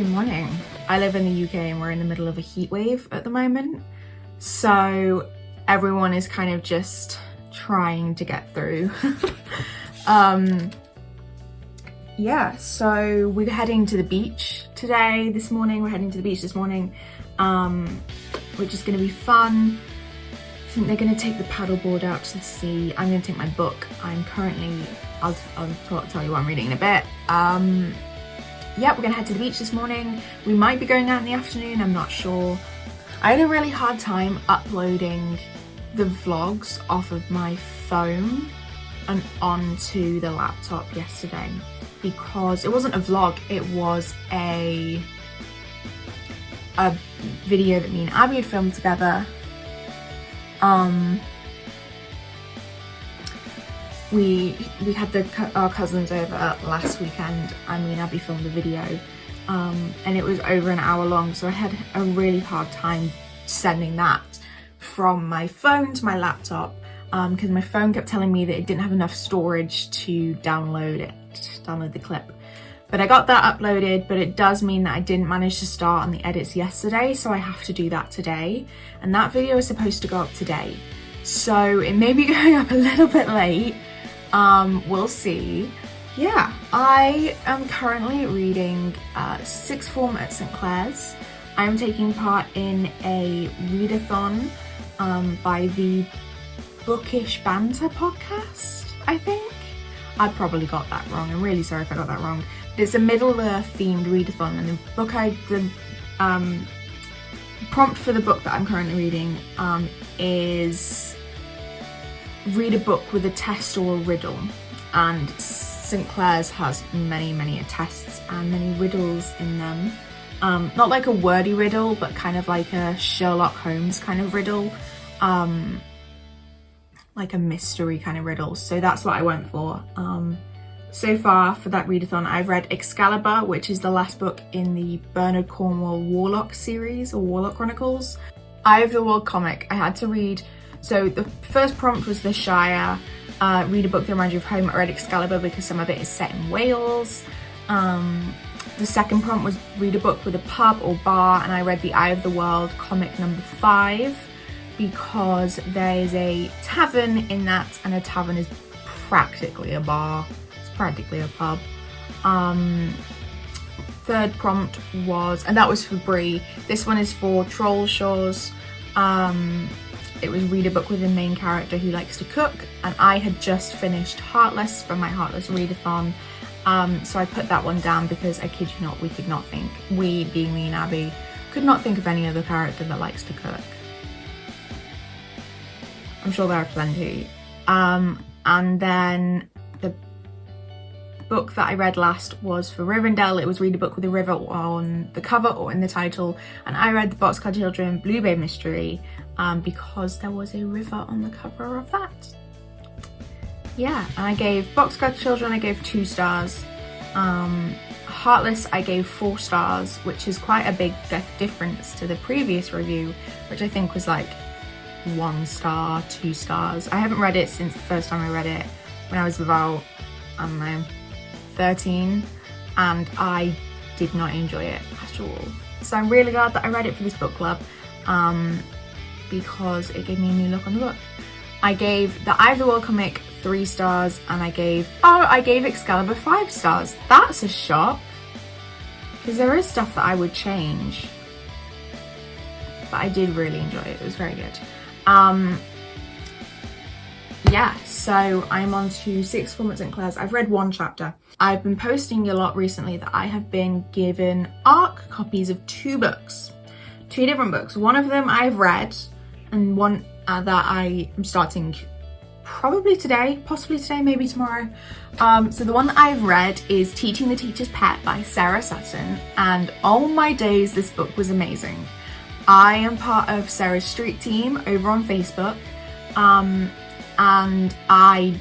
Tuesday morning. I live in the UK and we're in the middle of a heat wave at the moment. So everyone is kind of just trying to get through. Yeah, so we're heading to the beach this morning, which is going to be fun. I think they're going to take the paddleboard out to the sea. I'm going to take my book. I'll tell you what I'm reading in a bit. Yeah, we're going to head to the beach this morning. We might be going out in the afternoon, I'm not sure. I had a really hard time uploading the vlogs off of my phone and onto the laptop yesterday because it wasn't a vlog, it was a video that me and Abby had filmed together. We had our cousins over last weekend and me and Abby filmed the video, and it was over an hour long, so I had a really hard time sending that from my phone to my laptop because my phone kept telling me that it didn't have enough storage to download the clip. But I got that uploaded, but it does mean that I didn't manage to start on the edits yesterday, so I have to do that today. And that video is supposed to go up today. So it may be going up a little bit late. We'll see. Yeah, I am currently reading sixth form at St. Clair's. I'm taking part in a readathon by the Bookish Banter podcast, I think. I probably got that wrong. I'm really sorry if I got that wrong. It's a Middle-earth themed readathon, and the prompt for the book that I'm currently reading is read a book with a test or a riddle, and St. Clair's has many tests and many riddles in them. Not like a wordy riddle, but kind of like a Sherlock Holmes kind of riddle, like a mystery kind of riddle. So that's what I went for. So far for that readathon, I've read Excalibur, which is the last book in the Bernard Cornwell Warlock series, or Warlock Chronicles. Eye of the World comic, I had to read. So the first prompt was The Shire, read a book that reminds you of home. I read Excalibur because some of it is set in Wales. The second prompt was read a book with a pub or bar, and I read The Eye of the World comic number 5 because there is a tavern in that, and a tavern is practically a bar. Practically a pub. Third prompt was, and that was for Bree. This one is for Troll Shores. It was read a book with a main character who likes to cook, and I had just finished Heartless from my Heartless readathon. So I put that one down because I kid you not, we being me and Abby, could not think of any other character that likes to cook. I'm sure there are plenty. And then the book that I read last was for Rivendell. It was read a book with a river on the cover or in the title, and I read the Boxcar Children Blue Bay Mystery because there was a river on the cover of that. Yeah, and I gave Boxcar Children, I gave 2 stars. Heartless, I gave 4 stars, which is quite a big difference to the previous review, which I think was like 1 star, 2 stars. I haven't read it since the first time I read it when I was about, I don't know, 13, and I did not enjoy it at all. So I'm really glad that I read it for this book club because it gave me a new look on the book. I gave the Eye of the World comic 3 stars, and I gave Excalibur 5 stars. That's a shock because there is stuff that I would change, but I did really enjoy it. It was very good. Yeah, so I'm on to sixth form at St. Clair's. I've read 1 chapter. I've been posting a lot recently that I have been given ARC copies of 2 books. 2 different books. One of them I've read, and one that I am starting probably today, possibly today, maybe tomorrow. So the one that I've read is Teaching the Teacher's Pet by Sarah Sutton, and oh my days, this book was amazing. I am part of Sarah's Street team over on Facebook. And I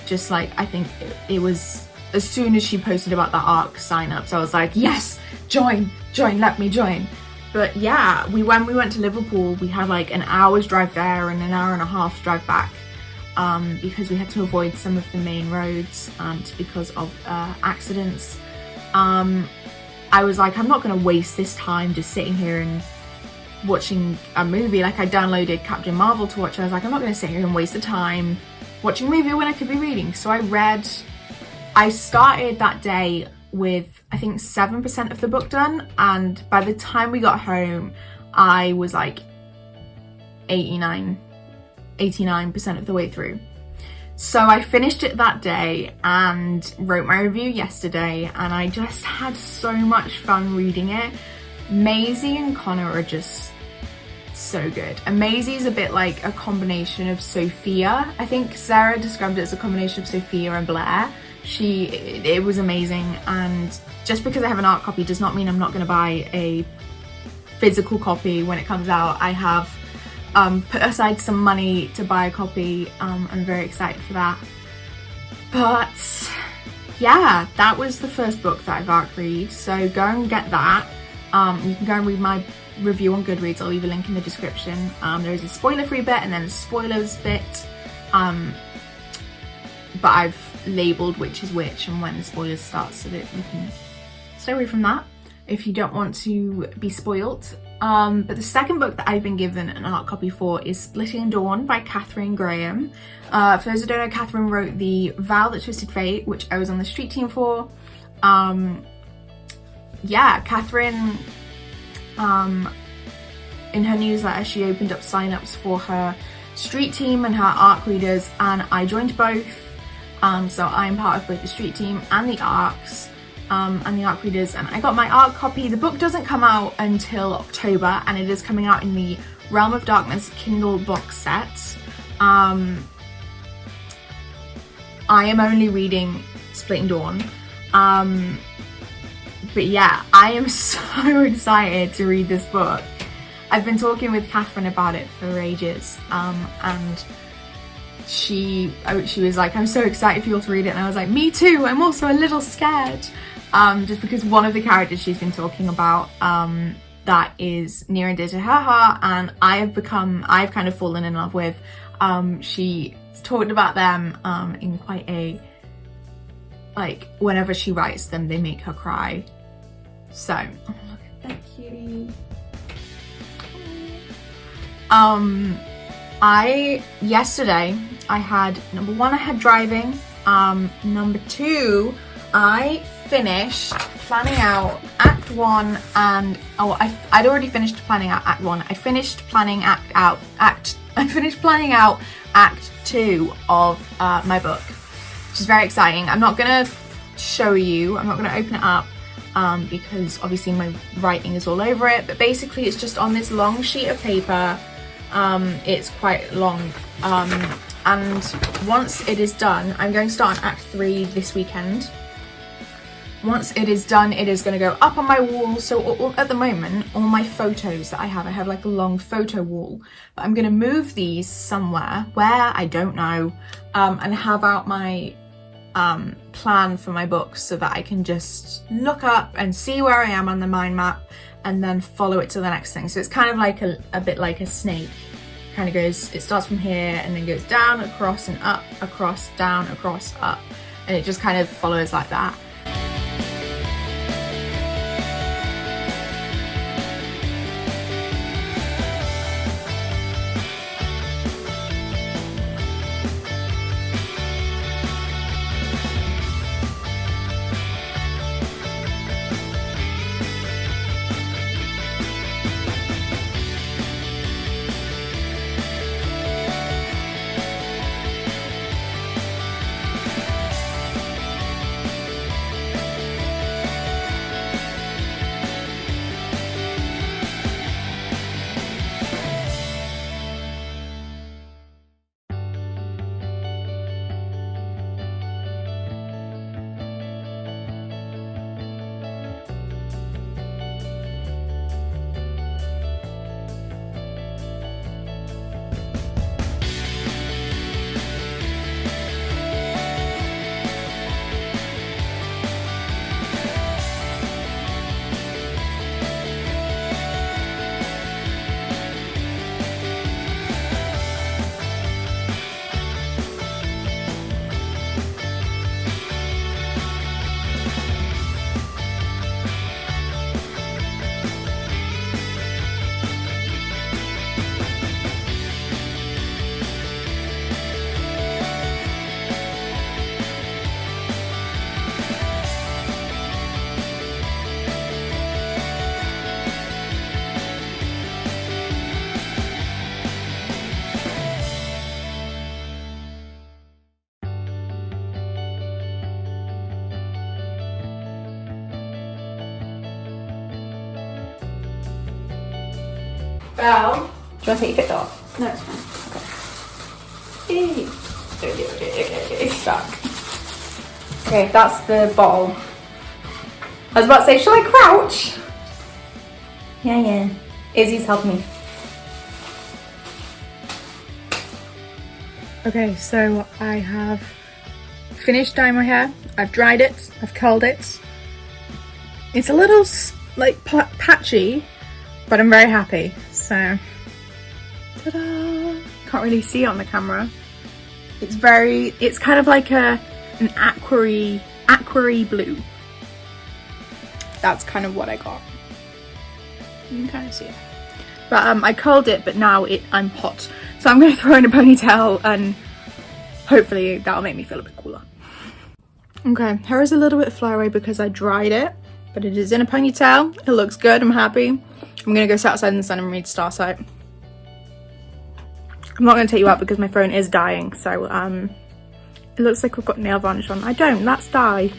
just I think it was, as soon as she posted about the ARC sign-ups, I was like, yes, join, let me join. But yeah, when we went to Liverpool, we had like an hour's drive there and an hour and a half drive back because we had to avoid some of the main roads because of accidents. I was like, I'm not going to waste this time just sitting here and watching a movie. Like, I downloaded Captain Marvel to watch. I was like, I'm not going to sit here and waste the time watching a movie when I could be reading. So I started that day with, I think, 7% of the book done, and by the time we got home I was like 89% of the way through. So I finished it that day and wrote my review yesterday, and I just had so much fun reading it. Maisie and Connor are just so good. And Maisie is a bit like a combination of Sophia. I think Sarah described it as a combination of Sophia and Blair. It was amazing, and just because I have an art copy does not mean I'm not going to buy a physical copy when it comes out. I have put aside some money to buy a copy. I'm very excited for that. But yeah, that was the first book that I've ARC read, so go and get that. You can go and read my review on Goodreads. I'll leave a link in the description. There is a spoiler-free bit and then a spoilers bit, but I've labelled which is which and when the spoilers start, so that you can stay away from that if you don't want to be spoiled. But the second book that I've been given an art copy for is Splitting Dawn by Katharine Graham. For those who don't know, Katharine wrote the Val That Twisted Fate, which I was on the street team for. Yeah, Katharine, in her newsletter, she opened up sign-ups for her street team and her ARC readers, and I joined both. So I'm part of both the street team and the ARCs, and the ARC readers, and I got my ARC copy. The book doesn't come out until October, and it is coming out in the Realm of Darkness Kindle box set. I am only reading Splitting Dawn. But yeah, I am so excited to read this book. I've been talking with Catherine about it for ages, and she was like, I'm so excited for you all to read it, and I was like, me too, I'm also a little scared, just because one of the characters she's been talking about that is near and dear to her heart, and I've kind of fallen in love with. She talked about them in quite a, like, whenever she writes them they make her cry. So, oh, look at that cutie. Yesterday I had, number one, I had driving. Number two, I finished planning out Act 1 and, I'd already finished planning out Act 1. I finished planning out Act 2 of my book, which is very exciting. I'm not gonna show you, I'm not gonna open it up, because obviously my writing is all over it, but basically it's just on this long sheet of paper. It's quite long, and once it is done, I'm going to start on Act 3 this weekend. Once it is done, it is going to go up on my wall. So at the moment, all my photos that I have like a long photo wall, but I'm going to move these somewhere, where I don't know, and have out my plan for my books, so that I can just look up and see where I am on the mind map and then follow it to the next thing. So it's kind of like a bit like a snake. Kind of goes, it starts from here and then goes down, across and up, across, down, across, up, and it just kind of follows like that. Belle. Do you want to take your fit off? No, it's fine. It's stuck. Okay, that's the bottle. I was about to say, shall I crouch? Yeah. Izzy's helping me. Okay, so I have finished dyeing my hair. I've dried it. I've curled it. It's a little like patchy, but I'm very happy. So, ta-da! Can't really see it on the camera. It's kind of like an aquary blue. That's kind of what I got. You can kind of see it. But I curled it, but now I'm hot. So I'm going to throw in a ponytail and hopefully that'll make me feel a bit cooler. Okay, hair is a little bit flyaway because I dried it, but it is in a ponytail. It looks good, I'm happy. I'm going to go sit outside in the sun and read Starsight. I'm not going to take you out because my phone is dying, so it looks like we've got nail varnish on. I don't, that's dye.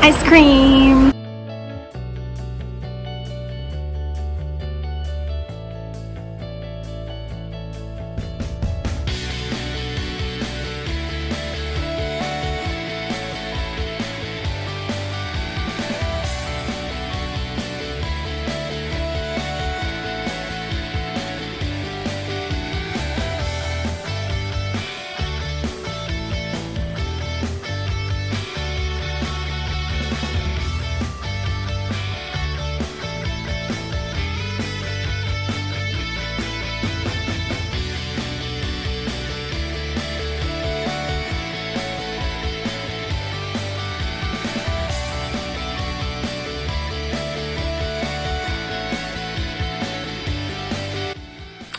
Ice cream!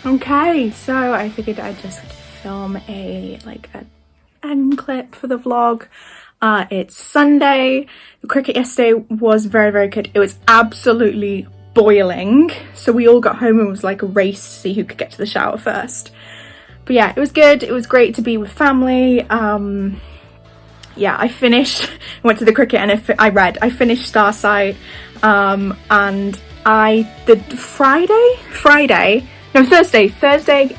Okay, so I figured I'd just film an end clip for the vlog. It's Sunday. The cricket yesterday was very, very good. It was absolutely boiling. So we all got home and it was like a race to see who could get to the shower first. But yeah, it was good. It was great to be with family. Yeah, I finished, went to the cricket and I finished Starsight. And I did Thursday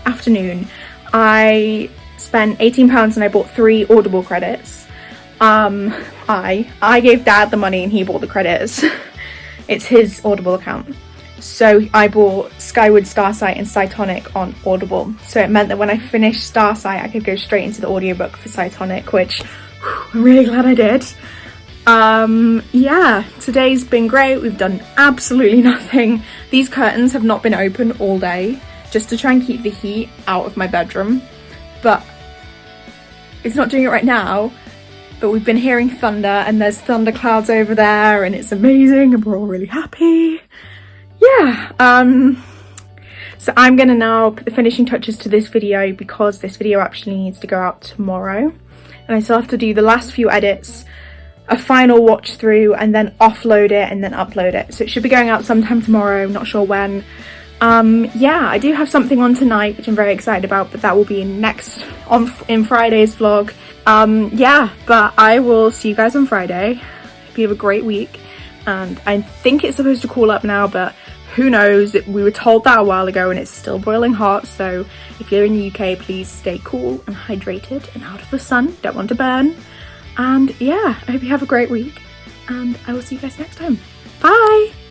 afternoon, I spent £18 and I bought 3 Audible credits. I gave Dad the money and he bought the credits. It's his Audible account. So I bought Skyward, Starsight and Cytonic on Audible. So it meant that when I finished Starsight, I could go straight into the audiobook for Cytonic, which I'm really glad I did. Yeah, today's been great. We've done absolutely nothing. These curtains have not been open all day just to try and keep the heat out of my bedroom, but it's not doing it right now. But we've been hearing thunder and there's thunder clouds over there and it's amazing and we're all really happy. Yeah, so I'm gonna now put the finishing touches to this video because this video actually needs to go out tomorrow and I still have to do the last few edits, a final watch through and then offload it and then upload it. So it should be going out sometime tomorrow, not sure when. Yeah, I do have something on tonight which I'm very excited about, but that will be in Friday's vlog. Yeah, but I will see you guys on Friday. Hope you have a great week. And I think it's supposed to cool up now, but who knows? We were told that a while ago and it's still boiling hot. So if you're in the UK, please stay cool and hydrated and out of the sun. Don't want to burn. And yeah, I hope you have a great week and I will see you guys next time. Bye!